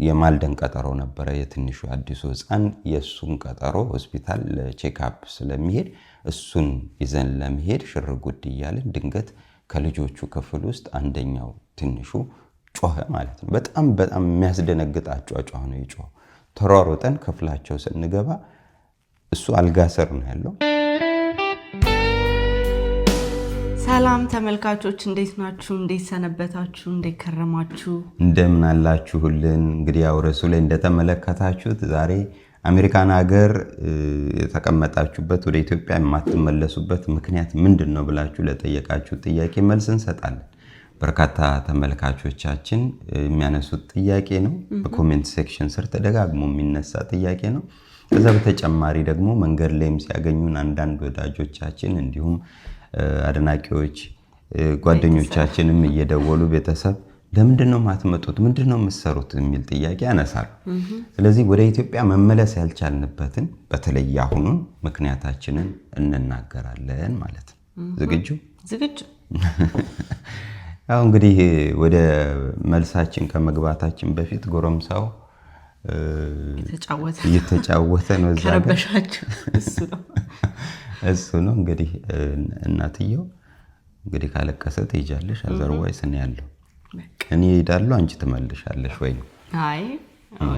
የማልደን ቀጠሮ ነበረ የትንሹ አዲሱ ህፃን የሱን ቀጠሮ ሆስፒታል ለቼክአፕ ስለሚሄድ እሱን ይዘን ለመሄድ ሽርጉድ ይያልን ድንገት ከልጆቹ ክፍል ውስጥ አንደኛው ትንሹ ጮኸ ማለት ነው በጣም የሚያስደነግጥ አጫጫው ነው ይጮህ ተሯሩጠን ክፍላቸው ስንገባ እሱ አልጋ ስር ነው ያለው ሰላም ተመልካቾች እንዴት ናችሁ እንዴት ሰነበታችሁ እንዴት ከረማችሁ እንደምን አላችሁልን እንግዲህ ያው ርዕሱ ላይ እንደተመለከታችሁት ዛሬ አሜሪካን ሀገር የተቀመጣችሁበት ወደ ኢትዮጵያ የማትመለሱበት ምክንያት ምንድነው ብላችሁ ለጠየቃችሁ ጥያቄ መልስ እንሰጣለን በርካታ ተመልካቾቻችን የሚያነሱት ጥያቄ ነው በኮሜንት ሴክሽን ስር ተደጋግሞ የሚነሳ ጥያቄ ነው ከዛ በተጨማሪ ደግሞ መንገድ ላይም ሲያገኙን አንዳንድ ወዳጆቻችን እንዲሁም አድናቂዎች ጓደኞቻችንም እየደወሉ ቤተሰብ ለምንድነው ማትመጡት ምንድነው መስሩት የሚል ጥያቄ ያነሳሉ ስለዚህ ወደ ኢትዮጵያ መመለስ ያልቻልንበትን በተለይ አሁኑን ምክንያታችንን እንናገራለን ማለት ነው ዝግጁ ያው እንግዲህ ወደ መልሳችን ከመግባታችን በፊት ጎረምሳው እየተጫወተ ነው ከረበሻችሁ እሱ ነው እንግዲህ እናትየው እንግዲህ ካለቀሰ ትይጃለሽ አዘርዋይስ እኔ ያለው እኔ ሄዳለሁ አንቺ ትመልሻለሽ ወይ አይ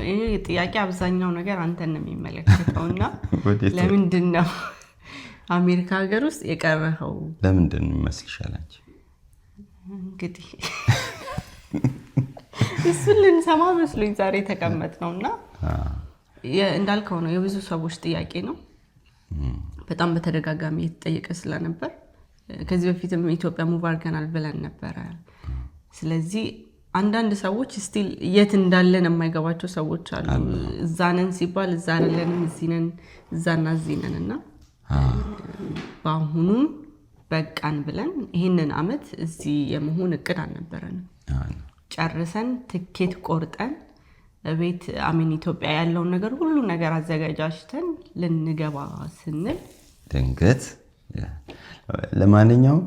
ይሄ ጥያቄ አብዛኛው ነገር አንተን ነው የሚመለከተውና ለምንድነው አሜሪካ ሀገር ውስጥ የቀረኸው ለምንድነው ይመስልሻል አንቺ እንግዲህ እሱን ልንሰማ መስሎኝ ዛሬ ተቀመጥነውና እንዳልከው ነው የብዙ ሰዎች ጥያቄ ነው በጣም በተደጋጋሚ የተጠየቀ ስለነበር ከዚህ በፊትም ኢትዮጵያ ሙቭ አድርገናል ብለን ነበር ስለዚህ አንዳንድ ሰዎች ስቲል የት እንዳለን የማይገባቸው ሰዎች አሉ እዛነን ሲባል እዛነን እዚነን እዛና እዚነንና በአሁኑ በቃን ብለን ይሄንን አመት እዚህ የመሆን እቅድ አልነበረንም ጨርሰን ትኬት ቆርጠን ቤት አሜን ኢትዮጵያ ያለው ነገር ሁሉ ነገር አዘጋጃጅተን ልንገባ ስንል ድንገት ለማንኛውም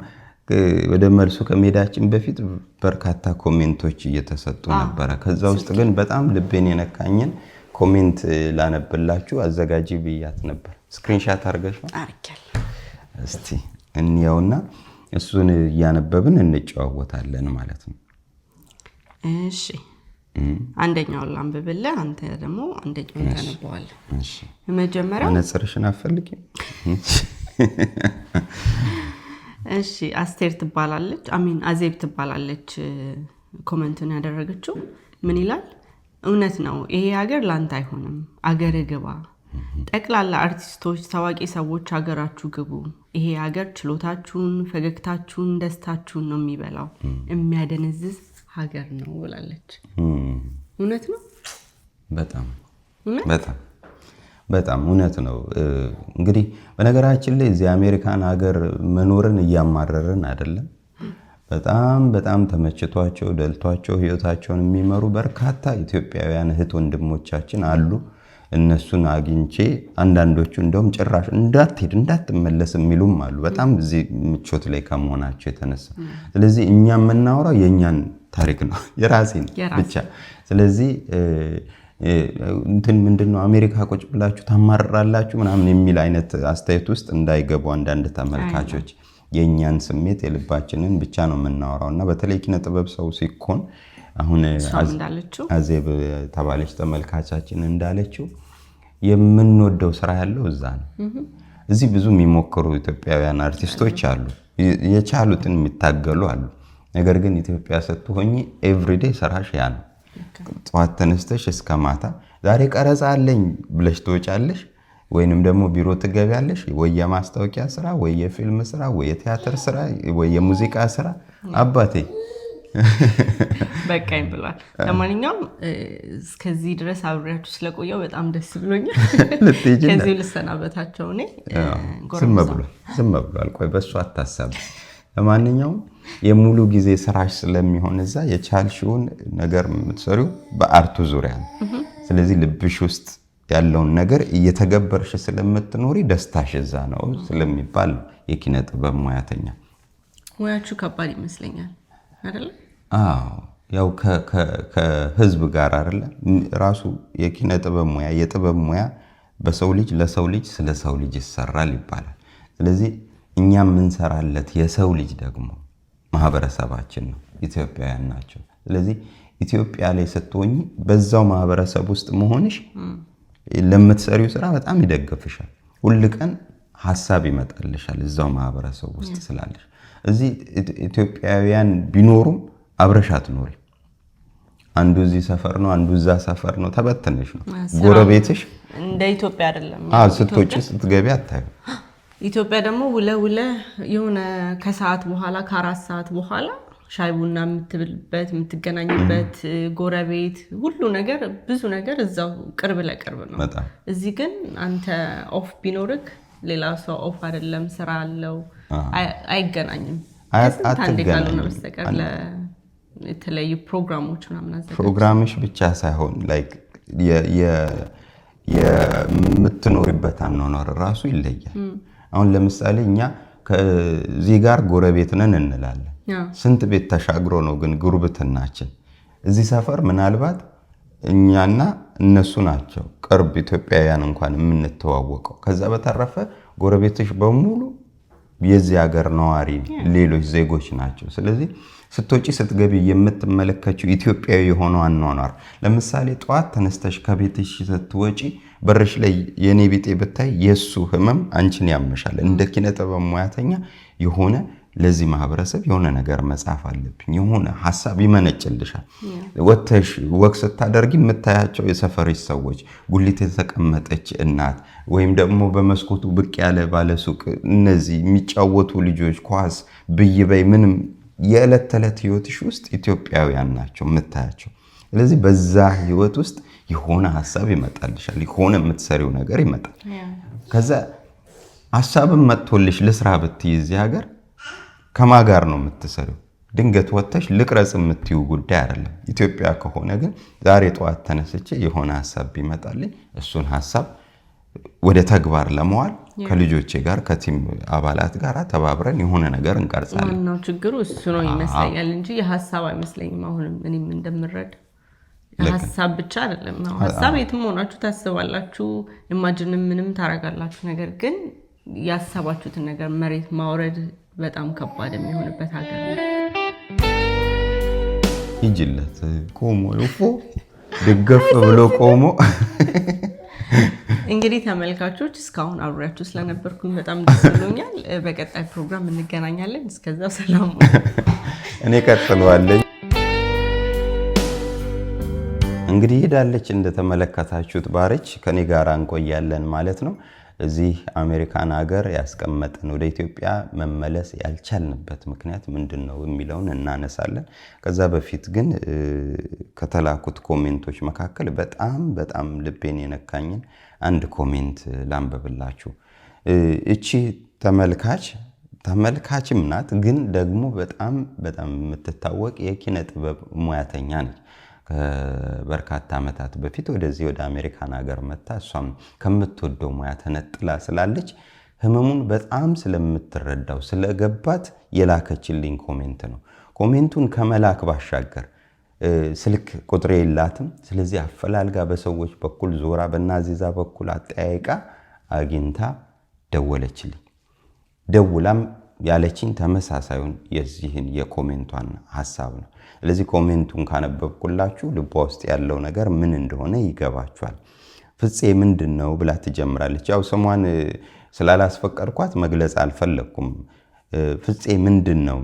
ወደ መልሱ ከመሄዳችን በፊት በርካታ ኮሜንቶች እየተሰጡ ነበር ከዛ ውስጥ ግን በጣም ልቤን የነካኝን ኮሜንት ላነብላችሁ አዘጋጂ ብያት ነበር ስክሪንሻት አርገሽ አርከል እስቲ እንየውና እሱን ያነበብን እንጨዋወታለን ማለት ነው እሺ አንደኛው ላንብብልህ አንተ ደግሞ አንደኛው ታነባዋለህ እሺ መጀመሪያው ነጽርሽን አፈልጊ እሺ አስቴር ትባላለች አዜብ ትባላለች ኮሜንቱን ያደረገችው ምን ይላል እውነት ነው ይሄ ሀገር ላንተ አይሆንም አገር ግባ ጠቅላላ አርቲስቶች ታዋቂ ሰዎች ሀገራችሁ ግቡ ይሄ ሀገር ችሎታችሁን ፈገግታችሁን ደስታችሁን ነው የሚበላው የሚያደነዝዝ ሀገር ነው ብላለች እውነት ነው በጣም እውነት ነው እንግዲህ በነገራችን ላይ እዚህ አሜሪካን ሀገር መኖርን ያማረረን አይደለም በጣም ተመችቷቸው ደልቷቸው ህይወታቸውን የሚመሩ በርካታ ኢትዮጵያውያን እህት ወንድሞቻችን አሉ እነሱን አግኝቼ አንዳንዶቹ እንደውም ጭራሽ እንዳትመለስ የሚሉም አሉ በጣም እዚህ ምቾት ላይ ከመሆናቸው የተነሳ ስለዚህ እኛ የምናወራው የኛን ታሪክ ነው የራሴን ብቻ ስለዚህ እንትን ምንድነው አሜሪካ ቁጭ ብላችሁ ታማራላችሁ ምናምን የሚል አይነት አስተያየት ውስጥ እንዳይገቡ አንዳንድ ተመልካቾች የኛን ስሜት የልባችንን ብቻ ነው የምናወራውና በተለይ ኪነ ጥበብ ሰው ሲኮን አሁን አዜብ ተባለች ተመልካቻችን እንዳለችው የምንወደው ስራ ያለው እዛ ነው እዚህ ብዙ የሚሞክሩ ኢትዮጵያውያን አርቲስቶች አሉ የቻሉትን የሚታገሉ አሉ ነገር ግን ኢትዮጵያ ስትሆኚ ኤቭሪዴይ ስራሽ ያ ነው ጧት ተነስተሽ እስከ ማታ ዛሬ ቀረጻ አለኝ ብለሽ ትወጫለሽ ወይንም ደግሞ ቢሮ ትገቢያለሽ ወይ የማስታወቂያ ስራ ወይ የፊልም ስራ ወይ የቲያትር ስራ ወይ የሙዚቃ ስራ አባቴ በቃኝ ብሏል ለማንኛውም እስከዚህ ድረስ አብሬያችሁ ስለቆየው በጣም ደስ ብሎኛል ከዚህ ልሰናበታቸው እኔ ዝም ብሏል ቆይ በሱ አታሳብ ለማንኛውም የሙሉ ጊዜ ስራሽ ስለሚሆን እዛ የቻልሽውን ነገር የምትሰሪው በአርቱ ዙሪያ ነው ስለዚህ ልብሽ ውስጥ ያለውን ነገር እየተገበርሽ ስለምትኖሪ ደስታሽ እዛ ነው ስለሚባል የኪነ ጥበብ ሙያተኛ ሙያችሁ ከባድ ይመስለኛል አይደል? አዎ ያው ከህዝብ ጋር አይደለ ራሱ የኪነ ጥበብ ሙያ የጥበብ ሙያ በሰው ልጅ ለሰው ልጅ ስለ ሰው ልጅ ይሰራል ይባላል። ስለዚህ እኛም እንሰራለት የሰው ልጅ ደግሞ ማህበረሰባችን ነው፣ ኢትዮጵያውያን ናቸው። ስለዚህ ኢትዮጵያ ላይ ስትሆኚ በዛው ማህበረሰብ ውስጥ መሆንሽ ለምትሰሪው ስራ በጣም ይደግፍሻል። ሁል ቀን ሐሳብ ይመጣልሻል እዛው ማህበረሰብ ውስጥ ስላለሽ። እዚህ ኢትዮጵያውያን ቢኖሩም አብረሽ አትኖሪ። አንዱ እዚህ ሰፈር ነው፣ አንዱ እዛ ሰፈር ነው፣ ተበተነሽ ነው። ጎረቤትሽ እንደ ኢትዮጵያ አይደለም። ስትወጪ ስትገቢ አታዩ። ኢትዮጵያ ደግሞ ውለ የሆነ ከሰዓት በኋላ ከ4 ሰዓት በኋላ ሻይ ቡና የምትብልበት የምትገናኝበት ጎረቤት ሁሉ ነገር ብዙ ነገር እዛው ቅርብ ለቅርብ ነው። እዚህ ግን አንተ ኦፍ ቢኖርክ ሌላ ሰው ኦፍ አይደለም፣ ስራ አለው፣ አይገናኝም። አንዴ ካልሆነ በስተቀር የተለያዩ ፕሮግራሞች ምናምን አዘጋጅ ፕሮግራምሽ ብቻ ሳይሆን ላይክ የምትኖሪበት አኗኗር ራሱ ይለያል። አሁን ለምሳሌ እኛ ከዚህ ጋር ጎረቤት ነን እንላለን። ስንት ቤት ተሻግሮ ነው ግን ጉርብትናችን። እዚህ ሰፈር ምናልባት እኛና እነሱ ናቸው ቅርብ ኢትዮጵያውያን እንኳን የምንተዋወቀው። ከዛ በተረፈ ጎረቤቶች በሙሉ የዚህ ሀገር ነዋሪ ሌሎች ዜጎች ናቸው። ስለዚህ ስትወጪ ስትገቢ የምትመለከችው ኢትዮጵያዊ የሆነው አኗኗር፣ ለምሳሌ ጠዋት ተነስተሽ ከቤትሽ ስትወጪ በርሽ ላይ የኔ ቢጤ ብታይ የሱ ህመም አንቺን ያመሻል። እንደ ኪነ ጥበብ ሙያተኛ የሆነ ለዚህ ማህበረሰብ የሆነ ነገር መጻፍ አለብኝ፣ የሆነ ሐሳብ ይመነጭልሻል። ወተሽ ወክ ስታደርጊ የምታያቸው የሰፈርሽ ሰዎች፣ ጉሊት የተቀመጠች እናት ወይም ደግሞ በመስኮቱ ብቅ ያለ ባለሱቅ፣ እነዚህ የሚጫወቱ ልጆች፣ ኳስ ብይበይ ምንም የዕለት ተዕለት ህይወትሽ ውስጥ ኢትዮጵያውያን ናቸው የምታያቸው። ስለዚህ በዛ ህይወት ውስጥ የሆነ ሐሳብ ይመጣልሻል፣ የሆነ የምትሰሪው ነገር ይመጣል። ከዛ ሐሳብም መጥቶልሽ ለስራ ብትይዝ ሀገር ከማጋር ነው የምትሰሪው። ድንገት ወተሽ ልቅረጽ የምትዩ ጉዳይ አይደለም። ኢትዮጵያ ከሆነ ግን ዛሬ ጠዋት ተነስቼ የሆነ ሐሳብ ቢመጣልኝ እሱን ሐሳብ ወደ ተግባር ለመዋል ከልጆቼ ጋር ከቲም አባላት ጋር ተባብረን የሆነ ነገር እንቀርጻለን። ዋናው ችግሩ እሱ ነው ይመስለኛል እንጂ የሐሳብ አይመስለኝም። አሁንም እኔም እንደምረድ ሐሳብ ብቻ አይደለም ነው። ሐሳብ የትም ሆናችሁ ታስባላችሁ፣ ኢማጂንም ምንም ታረጋላችሁ። ነገር ግን ያሰባችሁትን ነገር መሬት ማውረድ በጣም ከባድ የሚሆንበት ሀገር ነው። ይጅለት ቆሞ ይፎ ድገፍ ብሎ ቆሞ እንግዲህ ተመልካቾች እስካሁን አብሬያችሁ ስለነበርኩኝ በጣም ደስ ብሎኛል። በቀጣይ ፕሮግራም እንገናኛለን። እስከዛው ሰላም። እኔ ቀጥሏለኝ። እንግዲህ ሄዳለች እንደተመለከታችሁት ባርች ከኔ ጋር እንቆያለን ማለት ነው። እዚህ አሜሪካን ሀገር ያስቀመጠን ወደ ኢትዮጵያ መመለስ ያልቻልንበት ምክንያት ምንድነው የሚለውን እናነሳለን። ከዛ በፊት ግን ከተላኩት ኮሜንቶች መካከል በጣም ልቤን የነካኝን አንድ ኮሜንት ላንብብላችሁ። እቺ ተመልካችም ናት፣ ግን ደግሞ በጣም የምትታወቅ የኪነ ጥበብ ሙያተኛ ነች። ከበርካታ ዓመታት በፊት ወደዚህ ወደ አሜሪካን ሀገር መጣ። እሷም ከምትወደው ሙያ ተነጥላ ስላለች ህመሙን በጣም ስለምትረዳው ስለገባት የላከችልኝ ኮሜንት ነው። ኮሜንቱን ከመላክ ባሻገር ስልክ ቁጥሬ የላትም። ስለዚህ አፈላልጋ በሰዎች በኩል ዞራ በናዚዛ በኩል አጠያይቃ አግኝታ ደወለችልኝ። ደውላም ያለችኝ ተመሳሳዩን የዚህን የኮሜንቷን ሐሳብ ነው። ስለዚህ ኮሜንቱን ካነበብኩላችሁ ልቧ ውስጥ ያለው ነገር ምን እንደሆነ ይገባችኋል። ፍፄ ምንድነው ብላ ትጀምራለች። ያው ስሟን ስላላስፈቀድኳት መግለጽ አልፈለኩም። ፍፄ ምንድነው?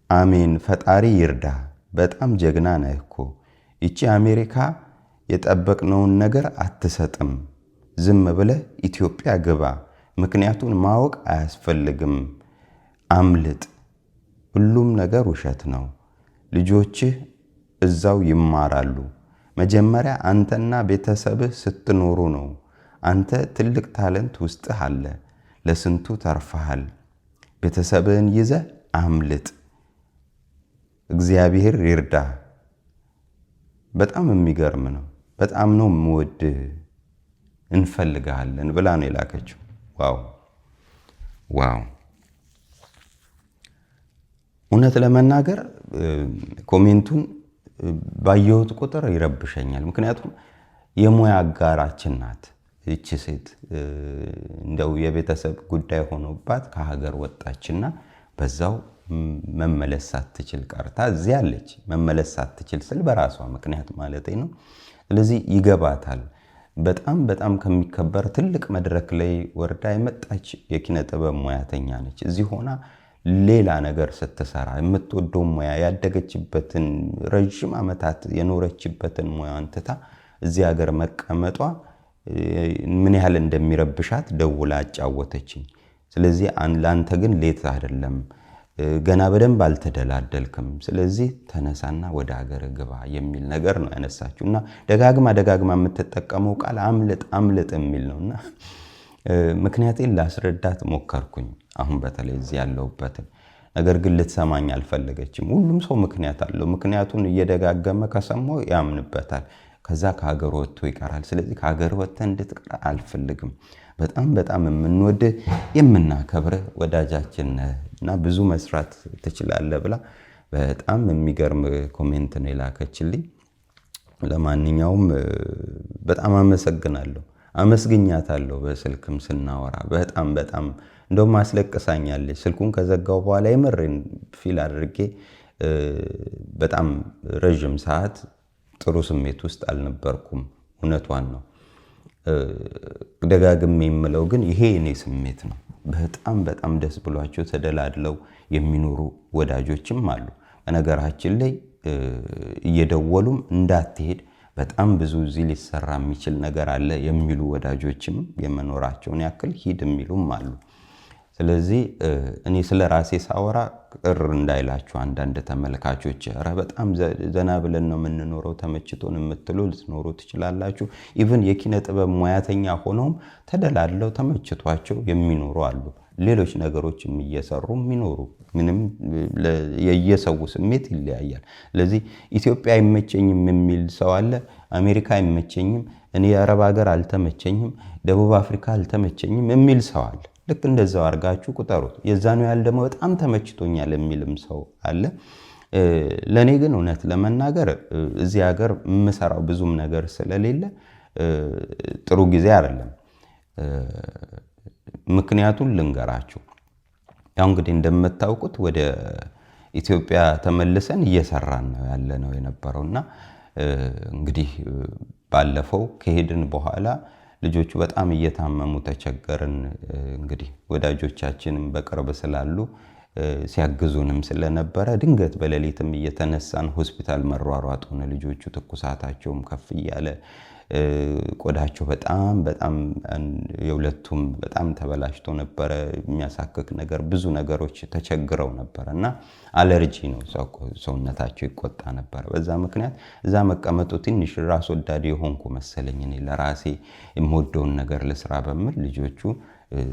አሜን፣ ፈጣሪ ይርዳ። በጣም ጀግና ነህ እኮ። ይቺ አሜሪካ የጠበቅነውን ነገር አትሰጥም። ዝም ብለህ ኢትዮጵያ ግባ። ምክንያቱን ማወቅ አያስፈልግም። አምልጥ። ሁሉም ነገር ውሸት ነው። ልጆችህ እዛው ይማራሉ። መጀመሪያ አንተና ቤተሰብህ ስትኖሩ ነው። አንተ ትልቅ ታለንት ውስጥህ አለ። ለስንቱ ተርፈሃል። ቤተሰብህን ይዘህ አምልጥ። እግዚአብሔር ይርዳ። በጣም የሚገርም ነው። በጣም ነው የምወድህ፣ እንፈልጋለን ብላ ነው የላከችው። ዋው! እውነት ለመናገር ኮሜንቱን ባየሁት ቁጥር ይረብሸኛል። ምክንያቱም የሙያ አጋራችን ናት እቺ ሴት። እንደው የቤተሰብ ጉዳይ ሆኖባት ከሀገር ወጣችና በዛው መመለስ ሳትችል ቀርታ እዚህ አለች። መመለስ ሳትችል ስል በራሷ ምክንያት ማለት ነው። ስለዚህ ይገባታል። በጣም በጣም ከሚከበር ትልቅ መድረክ ላይ ወርዳ የመጣች የኪነ ጥበብ ሙያተኛ ነች። እዚህ ሆና ሌላ ነገር ስትሰራ የምትወደው ሙያ ያደገችበትን ረጅም ዓመታት የኖረችበትን ሙያን ትታ እዚህ ሀገር መቀመጧ ምን ያህል እንደሚረብሻት ደውላ አጫወተችኝ። ስለዚህ ለአንተ ግን ሌት አይደለም፣ ገና በደንብ አልተደላደልክም፣ ስለዚህ ተነሳና ወደ ሀገር ግባ የሚል ነገር ነው ያነሳችው እና ደጋግማ የምትጠቀመው ቃል አምልጥ የሚል ነውና ምክንያቴን ላስረዳት ሞከርኩኝ። አሁን በተለይ እዚህ ያለሁበትን ነገር ግን ልትሰማኝ አልፈለገችም። ሁሉም ሰው ምክንያት አለው። ምክንያቱን እየደጋገመ ከሰማው ያምንበታል። ከዛ ከሀገር ወጥቶ ይቀራል። ስለዚህ ከሀገር ወጥተህ እንድትቀር አልፈልግም። በጣም የምንወድህ የምናከብርህ ወዳጃችን እና ብዙ መስራት ትችላለህ ብላ በጣም የሚገርም ኮሜንት ነው የላከችልኝ። ለማንኛውም በጣም አመስግኛታለሁ። በስልክም ስናወራ በጣም እንደውም አስለቅሳኛለች። ስልኩን ከዘጋው በኋላ የምሬን ፊል አድርጌ በጣም ረጅም ሰዓት ጥሩ ስሜት ውስጥ አልነበርኩም። እውነቷን ነው። ደጋግሜ የምለው ግን ይሄ እኔ ስሜት ነው። በጣም ደስ ብሏቸው ተደላድለው የሚኖሩ ወዳጆችም አሉ። በነገራችን ላይ እየደወሉም እንዳትሄድ በጣም ብዙ እዚህ ሊሰራ የሚችል ነገር አለ የሚሉ ወዳጆችም የመኖራቸውን ያክል ሂድ የሚሉም አሉ። ስለዚህ እኔ ስለ ራሴ ሳወራ ቅር እንዳይላችሁ አንዳንድ ተመልካቾች፣ ኧረ በጣም ዘና ብለን ነው የምንኖረው ተመችቶን የምትሉ ልትኖሩ ትችላላችሁ። ኢቭን የኪነ ጥበብ ሙያተኛ ሆነውም ተደላድለው ተመችቷቸው የሚኖሩ አሉ። ሌሎች ነገሮችም እየሰሩ የሚኖሩ ምንም የየሰው ስሜት ይለያያል። ስለዚህ ኢትዮጵያ አይመቸኝም የሚል ሰው አለ፣ አሜሪካ አይመቸኝም፣ እኔ የአረብ ሀገር አልተመቸኝም፣ ደቡብ አፍሪካ አልተመቸኝም የሚል ሰው አለ። ልክ እንደዛው አድርጋችሁ ቁጠሩት። የዛኑ ያህል ደግሞ በጣም ተመችቶኛል የሚልም ሰው አለ። ለእኔ ግን እውነት ለመናገር እዚህ ሀገር የምሰራው ብዙም ነገር ስለሌለ ጥሩ ጊዜ አይደለም። ምክንያቱን ልንገራችሁ። ያው እንግዲህ እንደምታውቁት ወደ ኢትዮጵያ ተመልሰን እየሰራን ነው ያለነው የነበረውና እንግዲህ ባለፈው ከሄድን በኋላ ልጆቹ በጣም እየታመሙ ተቸገርን። እንግዲህ ወዳጆቻችንም በቅርብ ስላሉ ሲያግዙንም ስለነበረ ድንገት በሌሊትም እየተነሳን ሆስፒታል መሯሯጥ ሆነ። ልጆቹ ትኩሳታቸውም ከፍ እያለ ቆዳቸው በጣም የሁለቱም በጣም ተበላሽቶ ነበረ። የሚያሳክክ ነገር ብዙ ነገሮች ተቸግረው ነበር እና አለርጂ ነው፣ ሰውነታቸው ይቆጣ ነበር። በዛ ምክንያት እዛ መቀመጡ ትንሽ ራስ ወዳድ የሆንኩ መሰለኝ። እኔ ለራሴ የምወደውን ነገር ልስራ በሚል ልጆቹ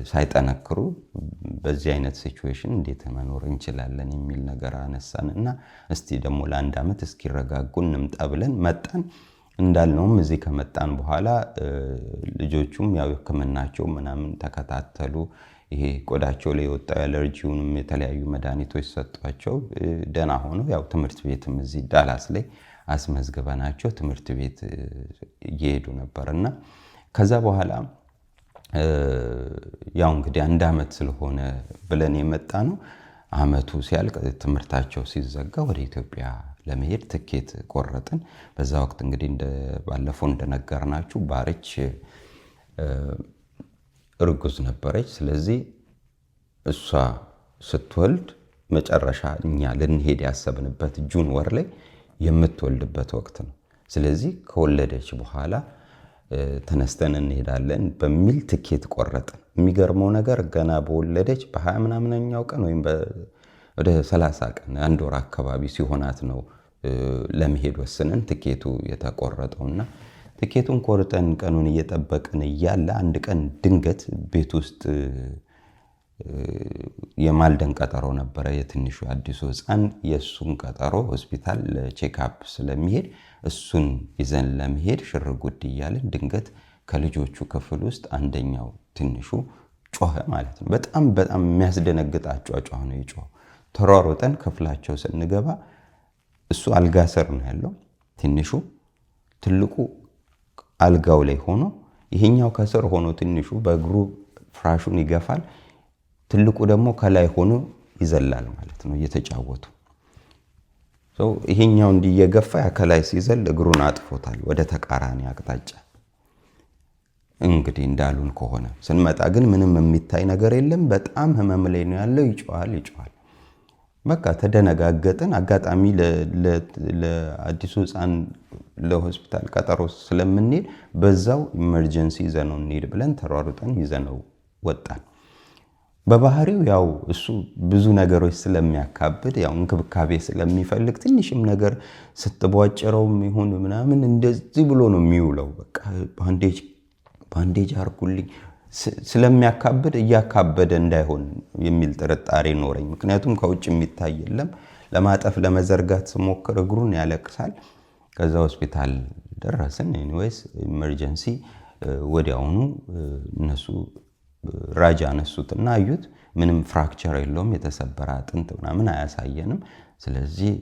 ሳይጠነክሩ በዚህ አይነት ሲቹዌሽን እንዴት መኖር እንችላለን የሚል ነገር አነሳን እና እስቲ ደግሞ ለአንድ ዓመት እስኪረጋጉ እንምጣ ብለን መጣን። እንዳልነውም እዚህ ከመጣን በኋላ ልጆቹም ያው ሕክምናቸው ምናምን ተከታተሉ። ይሄ ቆዳቸው ላይ የወጣው አለርጂውንም የተለያዩ መድኃኒቶች ሰጧቸው። ደህና ሆነው ያው ትምህርት ቤትም እዚህ ዳላስ ላይ አስመዝግበናቸው ትምህርት ቤት እየሄዱ ነበርና ከዛ በኋላ ያው እንግዲህ አንድ ዓመት ስለሆነ ብለን የመጣ ነው። ዓመቱ ሲያልቅ ትምህርታቸው ሲዘጋ ወደ ኢትዮጵያ ለመሄድ ትኬት ቆረጥን። በዛ ወቅት እንግዲህ ባለፈው እንደነገርናችሁ ባርች እርጉዝ ነበረች። ስለዚህ እሷ ስትወልድ መጨረሻ እኛ ልንሄድ ያሰብንበት ጁን ወር ላይ የምትወልድበት ወቅት ነው። ስለዚህ ከወለደች በኋላ ተነስተን እንሄዳለን በሚል ትኬት ቆረጥን። የሚገርመው ነገር ገና በወለደች በ20 ምናምነኛው ቀን ወይም ወደ 30 ቀን አንድ ወር አካባቢ ሲሆናት ነው ለመሄድ ወስነን ትኬቱ የተቆረጠውና ትኬቱን ቆርጠን ቀኑን እየጠበቅን እያለ አንድ ቀን ድንገት ቤት ውስጥ የማልደን ቀጠሮ ነበረ። የትንሹ አዲሱ ሕፃን የሱን ቀጠሮ ሆስፒታል ለቼክአፕ ስለሚሄድ እሱን ይዘን ለመሄድ ሽርጉድ እያለን ድንገት ከልጆቹ ክፍል ውስጥ አንደኛው ትንሹ ጮኸ ማለት ነው። በጣም የሚያስደነግጥ አጫጫ ነው የጮኸው። ተሯሩጠን ክፍላቸው ስንገባ እሱ አልጋ ስር ነው ያለው ትንሹ፣ ትልቁ አልጋው ላይ ሆኖ ይሄኛው ከስር ሆኖ ትንሹ በእግሩ ፍራሹን ይገፋል፣ ትልቁ ደግሞ ከላይ ሆኖ ይዘላል ማለት ነው እየተጫወቱ። ይሄኛው እንዲየገፋ ከላይ ሲዘል እግሩን አጥፎታል ወደ ተቃራኒ አቅጣጫ። እንግዲህ እንዳሉን ከሆነ ስንመጣ ግን ምንም የሚታይ ነገር የለም። በጣም ህመም ላይ ነው ያለው። ይጮሃል። በቃ ተደነጋገጥን። አጋጣሚ ለአዲሱ ህፃን ለሆስፒታል ቀጠሮ ስለምንሄድ በዛው ኢመርጀንሲ ይዘነው እንሄድ ብለን ተሯሩጠን ይዘነው ወጣን። በባህሪው ያው እሱ ብዙ ነገሮች ስለሚያካብድ ያው እንክብካቤ ስለሚፈልግ ትንሽም ነገር ስትቧጭረውም ይሁን ምናምን እንደዚህ ብሎ ነው የሚውለው። በቃ ባንዴጅ አርጉልኝ ስለሚያካብድ እያካበደ እንዳይሆን የሚል ጥርጣሬ ኖረኝ። ምክንያቱም ከውጭ የሚታይ የለም። ለማጠፍ ለመዘርጋት ስሞክር እግሩን ያለቅሳል። ከዛ ሆስፒታል ደረስን። ኤኒዌይስ ኢመርጀንሲ ወዲያውኑ እነሱ ራጅ አነሱትና አዩት። ምንም ፍራክቸር የለውም፣ የተሰበረ አጥንት ምናምን አያሳየንም። ስለዚህ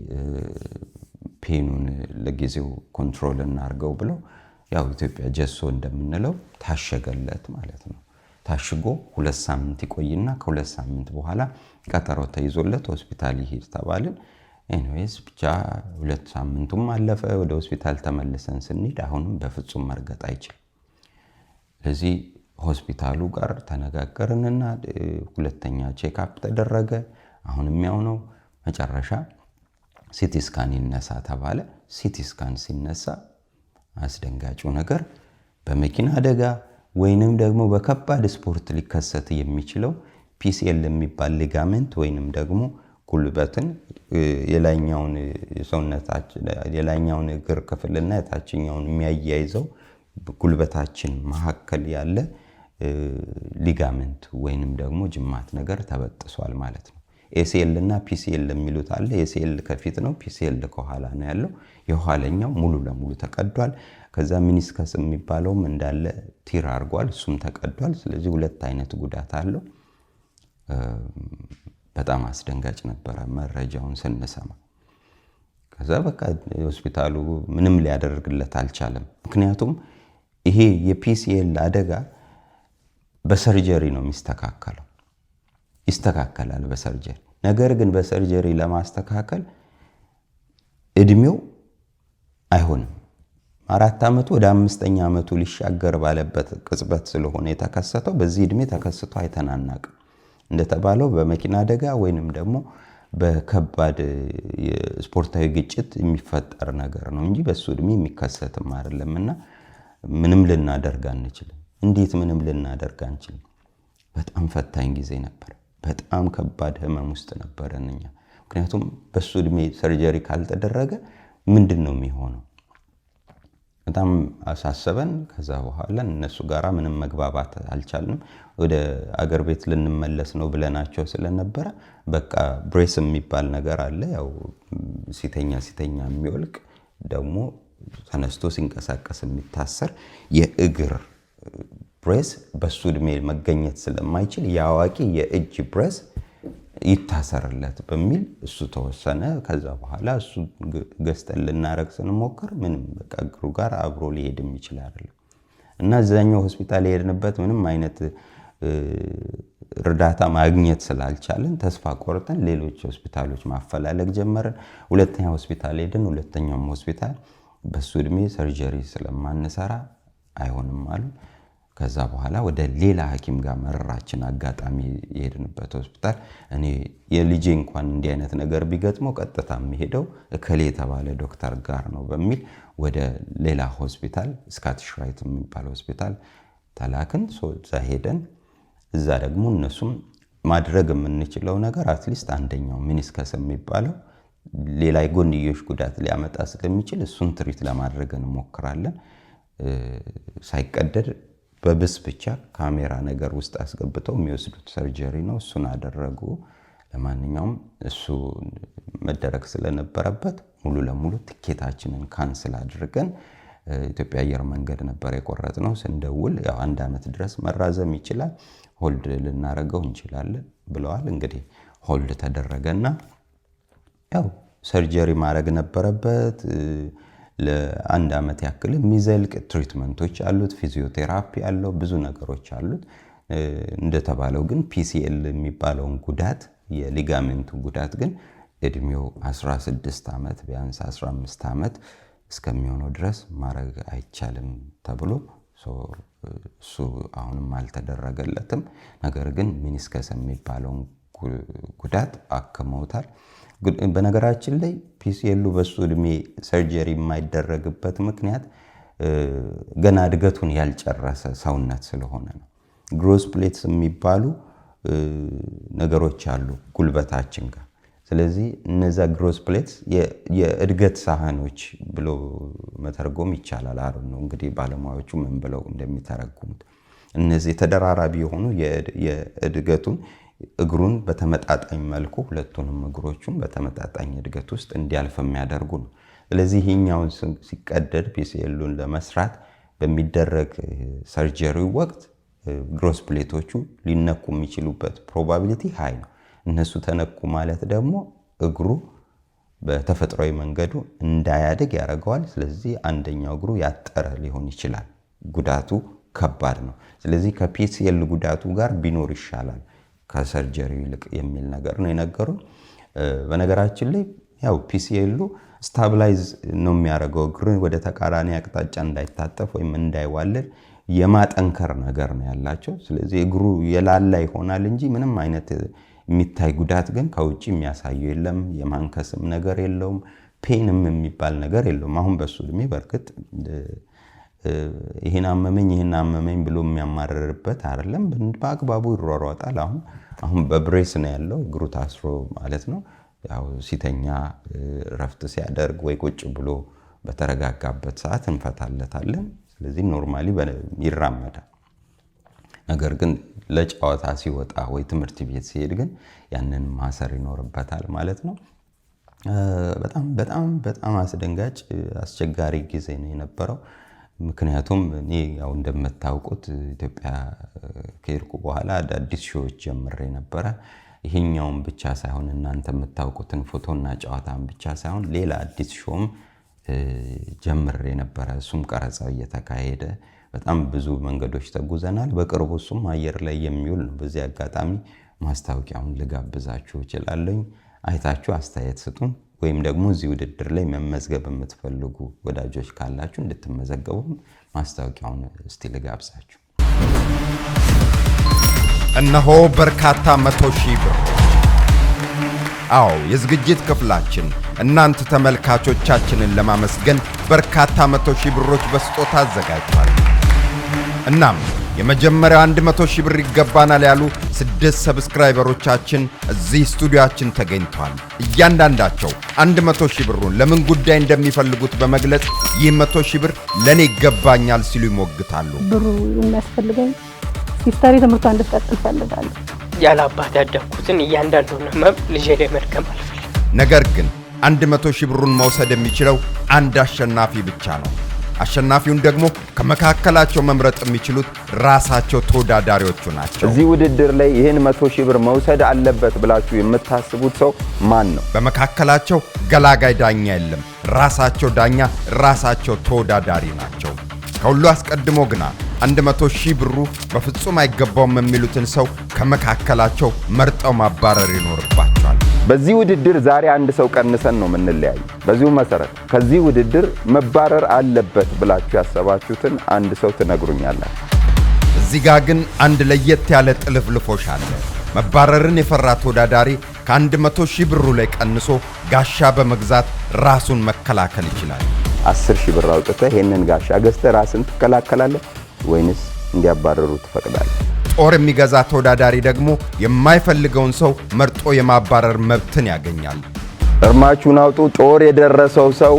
ፔኑን ለጊዜው ኮንትሮል እናርገው ብለው ያው ኢትዮጵያ ጀሶ እንደምንለው ታሸገለት ማለት ነው። ታሽጎ 2 ሳምንት ይቆይና ከ2 ሳምንት በኋላ ቀጠሮ ተይዞለት ሆስፒታል ይሄድ ተባልን። ኤኒዌይስ ብቻ 2 ሳምንቱም አለፈ። ወደ ሆስፒታል ተመልሰን ስንሄድ አሁንም በፍጹም መርገጥ አይችልም። ስለዚህ ሆስፒታሉ ጋር ተነጋገርንና ሁለተኛ ቼክአፕ ተደረገ። አሁንም ያው ነው። መጨረሻ ሲቲ ስካን ይነሳ ተባለ። ሲቲ ስካን ሲነሳ አስደንጋጩ ነገር በመኪና አደጋ ወይንም ደግሞ በከባድ ስፖርት ሊከሰት የሚችለው ፒሲኤል የሚባል ሊጋመንት ወይንም ደግሞ ጉልበትን የላይኛውን ሰውነታችን የላይኛውን እግር ክፍልና የታችኛውን የሚያያይዘው ጉልበታችን መካከል ያለ ሊጋመንት ወይንም ደግሞ ጅማት ነገር ተበጥሷል ማለት ነው። ኤሲኤል እና ፒሲኤል የሚሉት አለ። ኤሲኤል ከፊት ነው፣ ፒሲኤል ከኋላ ነው ያለው። የኋለኛው ሙሉ ለሙሉ ተቀዷል። ከዛ ሚኒስከስ የሚባለውም እንዳለ ቲር አድርጓል፣ እሱም ተቀዷል። ስለዚህ 2 አይነት ጉዳት አለው። በጣም አስደንጋጭ ነበረ መረጃውን ስንሰማ። ከዛ በቃ ሆስፒታሉ ምንም ሊያደርግለት አልቻለም። ምክንያቱም ይሄ የፒሲኤል አደጋ በሰርጀሪ ነው የሚስተካከለው፣ ይስተካከላል በሰርጀሪ። ነገር ግን በሰርጀሪ ለማስተካከል እድሜው አይሆንም። 4 ዓመቱ ወደ 5ኛ ዓመቱ ሊሻገር ባለበት ቅጽበት ስለሆነ የተከሰተው በዚህ እድሜ ተከስቶ አይተናናቅም። እንደተባለው በመኪና አደጋ ወይንም ደግሞ በከባድ ስፖርታዊ ግጭት የሚፈጠር ነገር ነው እንጂ በሱ እድሜ የሚከሰትም አይደለምና ምንም ልናደርግ አንችልም። እንዴት ምንም ልናደርግ አንችልም? በጣም ፈታኝ ጊዜ ነበር። በጣም ከባድ ህመም ውስጥ ነበረን እኛ። ምክንያቱም በሱ እድሜ ሰርጀሪ ካልተደረገ ምንድን ነው የሚሆነው? በጣም አሳሰበን። ከዛ በኋላ እነሱ ጋራ ምንም መግባባት አልቻልንም። ወደ አገር ቤት ልንመለስ ነው ብለናቸው ስለነበረ በቃ ብሬስ የሚባል ነገር አለ። ያው ሲተኛ የሚወልቅ ደግሞ ተነስቶ ሲንቀሳቀስ የሚታሰር የእግር ብሬስ በሱ እድሜ መገኘት ስለማይችል የአዋቂ የእጅ ብሬስ ይታሰርለት በሚል እሱ ተወሰነ። ከዛ በኋላ እሱ ገዝተን ልናረግ ስንሞክር ምንም በቃ እግሩ ጋር አብሮ ሊሄድ የሚችል አይደለም እና እዛኛው ሆስፒታል የሄድንበት ምንም አይነት እርዳታ ማግኘት ስላልቻለን ተስፋ ቆርጠን ሌሎች ሆስፒታሎች ማፈላለግ ጀመርን። ሁለተኛ ሆስፒታል ሄድን። ሁለተኛውም ሆስፒታል በሱ እድሜ ሰርጀሪ ስለማንሰራ አይሆንም አሉ። ከዛ በኋላ ወደ ሌላ ሐኪም ጋር መረራችን። አጋጣሚ የሄድንበት ሆስፒታል እኔ የልጄ እንኳን እንዲህ አይነት ነገር ቢገጥመው ቀጥታ የሚሄደው እከሌ የተባለ ዶክተር ጋር ነው በሚል ወደ ሌላ ሆስፒታል ስካቲሽ ራይት የሚባል ሆስፒታል ተላክን። እዛ ሄደን እዛ ደግሞ እነሱም ማድረግ የምንችለው ነገር አትሊስት አንደኛው ሚኒስከስ የሚባለው ሌላ የጎንዮሽ ጉዳት ሊያመጣ ስለሚችል እሱን ትሪት ለማድረግ እንሞክራለን። ሳይቀደድ በብስ ብቻ ካሜራ ነገር ውስጥ አስገብተው የሚወስዱት ሰርጀሪ ነው። እሱን አደረጉ። ለማንኛውም እሱ መደረግ ስለነበረበት ሙሉ ለሙሉ ትኬታችንን ካንስል አድርገን ኢትዮጵያ አየር መንገድ ነበር የቆረጥነው። ስንደውል ያው 1 ዓመት ድረስ መራዘም ይችላል፣ ሆልድ ልናረገው እንችላለን ብለዋል። እንግዲህ ሆልድ ተደረገና ያው ሰርጀሪ ማድረግ ነበረበት። ለአንድ ዓመት ያክል የሚዘልቅ ትሪትመንቶች አሉት፣ ፊዚዮቴራፒ አለው፣ ብዙ ነገሮች አሉት። እንደተባለው ግን PCL የሚባለውን ጉዳት የሊጋሜንቱ ጉዳት ግን እድሜው 16 ዓመት ቢያንስ 15 ዓመት እስከሚሆነው ድረስ ማድረግ አይቻልም ተብሎ እሱ አሁንም አልተደረገለትም። ነገር ግን ሚኒስከስ የሚባለውን ጉዳት አክመውታል። በነገራችን ላይ PCL በሱ እድሜ ሰርጀሪ የማይደረግበት ምክንያት ገና እድገቱን ያልጨረሰ ሰውነት ስለሆነ ነው። ግሮስ ፕሌትስ የሚባሉ ነገሮች አሉ ጉልበታችን ጋር። ስለዚህ እነዛ ግሮስ ፕሌትስ የእድገት ሳህኖች ብሎ መተርጎም ይቻላል። አሁን ነው እንግዲህ ባለሙያዎቹ ምን ብለው እንደሚተረጉሙት እነዚህ ተደራራቢ የሆኑ የእድገቱን እግሩን በተመጣጣኝ መልኩ ሁለቱንም እግሮቹን በተመጣጣኝ እድገት ውስጥ እንዲያልፍ የሚያደርጉ ነው። ስለዚህ ይሄኛውን ሲቀደድ PCLን ለመስራት በሚደረግ ሰርጀሪ ወቅት ግሮስ ፕሌቶቹ ሊነኩ የሚችሉበት ፕሮባቢሊቲ ሃይ ነው። እነሱ ተነኩ ማለት ደግሞ እግሩ በተፈጥሯዊ መንገዱ እንዳያድግ ያደርገዋል። ስለዚህ አንደኛው እግሩ ያጠረ ሊሆን ይችላል። ጉዳቱ ከባድ ነው። ስለዚህ ከPCL ጉዳቱ ጋር ቢኖር ይሻላል ከሰርጀሪ ይልቅ የሚል ነገር ነው የነገሩን። በነገራችን ላይ ያው PCL ስታብላይዝ ነው የሚያደርገው እግሩን ወደ ተቃራኒ አቅጣጫ እንዳይታጠፍ ወይም እንዳይዋለድ የማጠንከር ነገር ነው ያላቸው። ስለዚህ እግሩ የላላ ይሆናል እንጂ ምንም አይነት የሚታይ ጉዳት ግን ከውጪ የሚያሳየው የለም። የማንከስም ነገር የለውም። ፔንም የሚባል ነገር የለውም። አሁን በሱ እድሜ በርግጥ ይሄን አመመኝ ብሎ የሚያማረርበት አይደለም። በአግባቡ ይሯሯጣል። አሁን በብሬስ ነው ያለው እግሩ ታስሮ ማለት ነው። ያው ሲተኛ ረፍት ሲያደርግ ወይ ቁጭ ብሎ በተረጋጋበት ሰዓት እንፈታለታለን። ስለዚህ ኖርማሊ ይራመዳል። ነገር ግን ለጨዋታ ሲወጣ ወይ ትምህርት ቤት ሲሄድ ግን ያንን ማሰር ይኖርበታል ማለት ነው። በጣም አስደንጋጭ አስቸጋሪ ጊዜ ነው የነበረው። ምክንያቱም እኔ ያው እንደምታውቁት ኢትዮጵያ ከሄድኩ በኋላ አዳዲስ ሾዎች ጀምሬ ነበረ። ይሄኛውን ብቻ ሳይሆን እናንተ የምታውቁትን ፎቶና ጨዋታን ብቻ ሳይሆን ሌላ አዲስ ሾም ጀምሬ ነበረ። እሱም ቀረጻው እየተካሄደ በጣም ብዙ መንገዶች ተጉዘናል። በቅርቡ እሱም አየር ላይ የሚውል ነው። በዚህ አጋጣሚ ማስታወቂያውን ልጋብዛችሁ እችላለሁ። አይታችሁ አስተያየት ስጡን። ወይም ደግሞ እዚህ ውድድር ላይ መመዝገብ የምትፈልጉ ወዳጆች ካላችሁ እንድትመዘገቡ ማስታወቂያውን እስቲ ልጋብዛችሁ። እነሆ በርካታ 100,000 ብር። አዎ የዝግጅት ክፍላችን እናንተ ተመልካቾቻችንን ለማመስገን በርካታ 100,000 ብሮች በስጦታ አዘጋጅቷል። እናም የመጀመሪያው 100,000 ብር ይገባናል ያሉ 6 ሰብስክራይበሮቻችን እዚህ ስቱዲዮአችን ተገኝተዋል። እያንዳንዳቸው 100,000 ብሩን ለምን ጉዳይ እንደሚፈልጉት በመግለጽ ይህ 100,000 ብር ለኔ ይገባኛል ሲሉ ይሞግታሉ። ብሩ የሚያስፈልገኝ ሲስተሪ ትምህርቷን እንድትቀጥል ፈልጋለሁ። ያለ አባት ያደግኩትን እያንዳንዱን ህመም ልጄ ላይ መድገም አልፈልግም። ነገር ግን 100,000 ብሩን መውሰድ የሚችለው አንድ አሸናፊ ብቻ ነው። አሸናፊውን ደግሞ ከመካከላቸው መምረጥ የሚችሉት ራሳቸው ተወዳዳሪዎቹ ናቸው። እዚህ ውድድር ላይ ይህን 100,000 ብር መውሰድ አለበት ብላችሁ የምታስቡት ሰው ማን ነው? በመካከላቸው ገላጋይ ዳኛ የለም። ራሳቸው ዳኛ፣ ራሳቸው ተወዳዳሪ ናቸው። ከሁሉ አስቀድሞ ግና 100,000 ብሩ በፍጹም አይገባውም የሚሉትን ሰው ከመካከላቸው መርጠው ማባረር ይኖርባቸዋል። በዚህ ውድድር ዛሬ አንድ ሰው ቀንሰን ነው የምንለያይ። በዚሁ መሰረት ከዚህ ውድድር መባረር አለበት ብላችሁ ያሰባችሁትን አንድ ሰው ትነግሩኛላችሁ። እዚህ ጋር ግን አንድ ለየት ያለ ጥልፍልፎሽ አለ። መባረርን የፈራ ተወዳዳሪ ከ100,000 ብሩ ላይ ቀንሶ ጋሻ በመግዛት ራሱን መከላከል ይችላል። 10,000 ብር አውጥተህ ይሄንን ጋሻ ገዝተህ ራስን ትከላከላለህ ወይንስ እንዲያባረሩ ትፈቅዳለህ? ጦር የሚገዛ ተወዳዳሪ ደግሞ የማይፈልገውን ሰው መርጦ የማባረር መብትን ያገኛል። እርማችሁን አውጡ። ጦር የደረሰው ሰው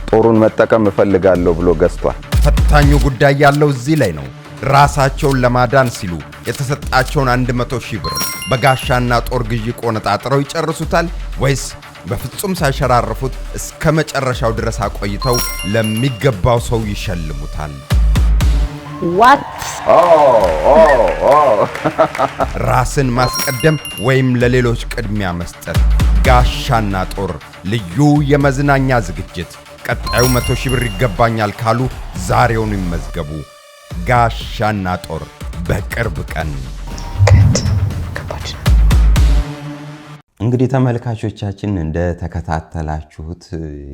ጦሩን መጠቀም እፈልጋለሁ ብሎ ገዝቷል። ፈታኙ ጉዳይ ያለው እዚህ ላይ ነው። ራሳቸውን ለማዳን ሲሉ የተሰጣቸውን 100,000 ብር በጋሻና ጦር ግዢ ቆነጣጥረው ይጨርሱታል ወይስ በፍጹም ሳይሸራርፉት እስከ መጨረሻው ድረስ አቆይተው ለሚገባው ሰው ይሸልሙታል? ራስን ማስቀደም ወይም ለሌሎች ቅድሚያ መስጠት ጋሻና ጦር ልዩ የመዝናኛ ዝግጅት። ቀጣዩ 100 ሺህ ብር ይገባኛል ካሉ ዛሬውኑ ይመዝገቡ። ጋሻና ጦር በቅርብ ቀን። እንግዲህ ተመልካቾቻችን እንደተከታተላችሁት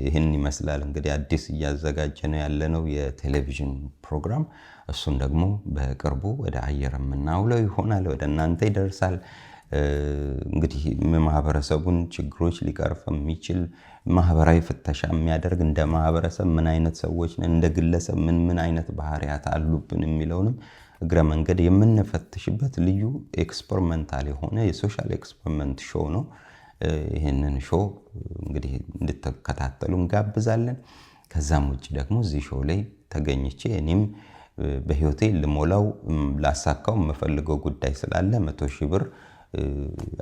ይህን ይመስላል። እንግዲህ አዲስ እያዘጋጀ ነው ያለነው የቴሌቪዥን ፕሮግራም። እሱን ደግሞ በቅርቡ ወደ አየር የምናውለው ይሆናል፣ ወደ እናንተ ይደርሳል። እንግዲህ ማህበረሰቡን ችግሮች ሊቀርፍ የሚችል ማህበራዊ ፍተሻ የሚያደርግ እንደ ማህበረሰብ ምን አይነት ሰዎች ነን፣ እንደ ግለሰብ ምን አይነት ባህሪያት አሉብን የሚለውንም እግረ መንገድ የምንፈትሽበት ልዩ ኤክስፐሪመንታል የሆነ የሶሻል ኤክስፐሪመንት ሾው ነው። ይህንን ሾው እንግዲህ እንድትከታተሉ እንጋብዛለን። ከዛም ውጭ ደግሞ እዚህ ሾው ላይ ተገኝቼ እኔም በህይወቴ ልሞላው ላሳካው የምፈልገው ጉዳይ ስላለ 100 ሺህ ብር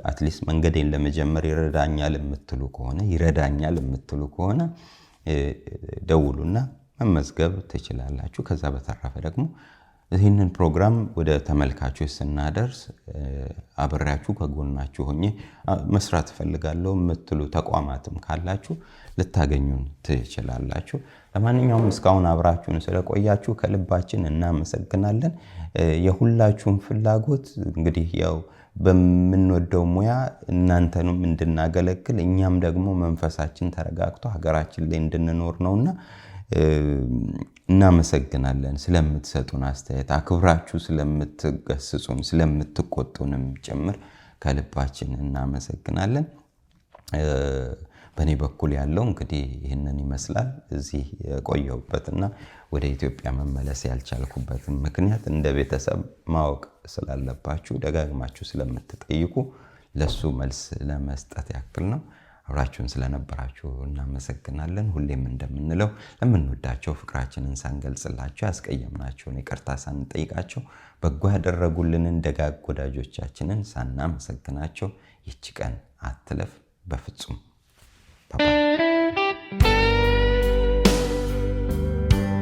አትሊስት መንገዴን ለመጀመር ይረዳኛል የምትሉ ከሆነ ደውሉና መመዝገብ ትችላላችሁ። ከዛ በተረፈ ደግሞ ይህንን ፕሮግራም ወደ ተመልካቾች ስናደርስ አብሬያችሁ ከጎናችሁ ሆኜ መስራት ፈልጋለሁ የምትሉ ተቋማትም ካላችሁ ልታገኙን ትችላላችሁ። ለማንኛውም እስካሁን አብራችሁን ስለቆያችሁ ከልባችን እናመሰግናለን። የሁላችሁም ፍላጎት እንግዲህ ያው በምንወደው ሙያ እናንተንም እንድናገለግል እኛም ደግሞ መንፈሳችን ተረጋግቶ ሀገራችን ላይ እንድንኖር ነውና እናመሰግናለን። ስለምትሰጡን አስተያየት አክብራችሁ ስለምትገስጹን ስለምትቆጡንም ጭምር ከልባችን እናመሰግናለን። በእኔ በኩል ያለው እንግዲህ ይህንን ይመስላል። እዚህ የቆየሁበትና ወደ ኢትዮጵያ መመለስ ያልቻልኩበትን ምክንያት እንደ ቤተሰብ ማወቅ ስላለባችሁ ደጋግማችሁ ስለምትጠይቁ ለሱ መልስ ለመስጠት ያክል ነው። አብራችሁን ስለነበራችሁ እናመሰግናለን። ሁሌም እንደምንለው ለምንወዳቸው ፍቅራችንን ሳንገልጽላቸው ያስቀየምናቸውን ይቅርታ ሳንጠይቃቸው በጎ ያደረጉልንን ደጋግ ወዳጆቻችንን ሳናመሰግናቸው ይህች ቀን አትለፍ በፍጹም። ባባይ